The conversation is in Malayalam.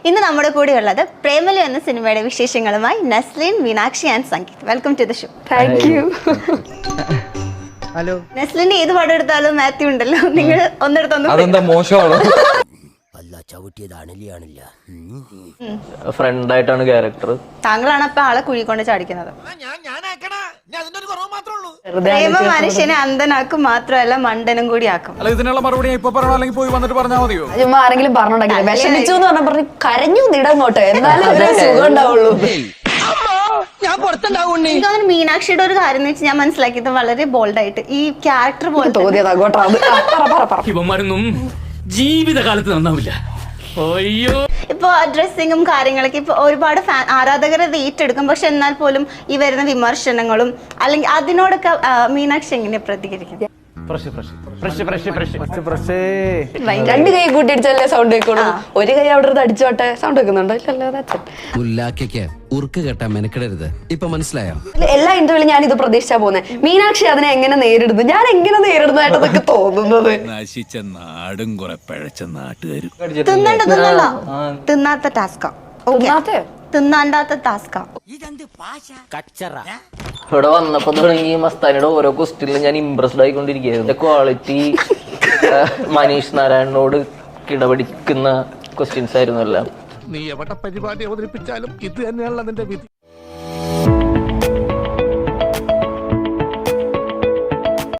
ഇന്ന് നമ്മുടെ കൂടെ ഉള്ളത് പ്രേമലു എന്ന സിനിമയുടെ വിശേഷങ്ങളുമായി Naslen, Meenakshi and Sangeeth. Welcome to the show. Thank you. Hello. നസ്ലിന്റെ ഏത് പടം എടുത്താലും മാത്യു ഉണ്ടല്ലോ, നിങ്ങൾ അതെന്താ മോശമാണോ? ഫ്രണ്ടായിട്ടാണ് ക്യാരക്ടർ. താങ്കളാണ് അപ്പൊ ആളെ കുഴി കൊണ്ട് ചാടിക്കുന്നത്. പ്രേമ മനുഷ്യനെ അന്ധനാക്കും, മാത്രമല്ല മണ്ടനും കൂടി ആക്കും. അല്ല, ഇതിനുള്ള മറുപടി ഇപ്പൊ പറയണോ അല്ലെങ്കിൽ പോയി വന്നിട്ട് പറഞ്ഞാൽ മതിയോ? ചുമ്മാ ആരെങ്കിലും പറഞ്ഞോണ്ടെങ്കിൽ വിഷമിച്ചു എന്ന് പറഞ്ഞ കരഞ്ഞു നിടങ്ങോട്ടെ, എന്നാലും ഒരു സുഖം ഉണ്ടാവുള്ളൂ. എനിക്ക് തോന്നുന്നു മീനാക്ഷിയുടെ ഒരു കാര്യം എന്ന് വെച്ചാൽ ഞാൻ മനസ്സിലാക്കിയത് വളരെ ബോൾഡ് ആയിട്ട് ഈ ക്യാരക്ടർ പോലെ തോന്നിയത് അങ്ങോട്ടാണ്. ഇവന്മാരൊന്നും ജീവിതകാലത്ത് നന്നാവില്ല. അയ്യോ, ഇപ്പൊ ഡ്രസ്സിങ്ങും കാര്യങ്ങളൊക്കെ ഇപ്പൊ ഒരുപാട് ആരാധകരെ ഏറ്റെടുക്കും. പക്ഷെ എന്നാൽ പോലും ഈ വരുന്ന വിമർശനങ്ങളും അല്ലെങ്കിൽ അതിനോടൊക്കെ മീനാക്ഷി എങ്ങനെ പ്രതികരിക്കും? രണ്ട് കൈ കൂട്ടിയടിച്ചല്ലേ സൗണ്ട് വെക്കുള്ളൂ. ഒരു കൈ അവിടെ നിന്ന് അടിച്ചോട്ടെ സൗണ്ട് വെക്കുന്നുണ്ടോ? ഉറുക്ക് കേട്ടാ മെനക്കെടരുത്. ഇപ്പൊ മനസ്സിലായോ? എല്ലാ ഇന്റർവ്യൂലും ഞാൻ ഇത് പ്രതീക്ഷിച്ചാ പോകുന്നത്. മീനാക്ഷി അതിനെ എങ്ങനെ നേരിടുന്നു, ഞാൻ എങ്ങനെ നേരിടുന്നതായിട്ടൊക്കെ തോന്നുന്നത്. നശിച്ച നാടും കുറെ പിഴച്ച നാട്ടുകാരും. തിന്നാത്ത ടാസ്കാ, തിന്നാണ്ടാത്ത ടാസ്കാ. ഇവിടെ വന്നപ്പോ തുടങ്ങി മസ്താനിയുടെ ഓരോ ക്വസ്റ്റ്യനിലും ഞാൻ ഇംപ്രസ്ഡ് ആയിക്കൊണ്ടിരിക്കുകയായിരുന്നു. ക്വാളിറ്റി മനീഷ് നാരായണനോട് കിടപിടിക്കുന്ന ക്വസ്റ്റ്യൻസ് ആയിരുന്നു എല്ലാം. നീ എവിടെ പരിപാടി അവതരിപ്പിച്ചാലും ഇത് തന്നെയാണല്ലോ അതിന്റെ വിധി.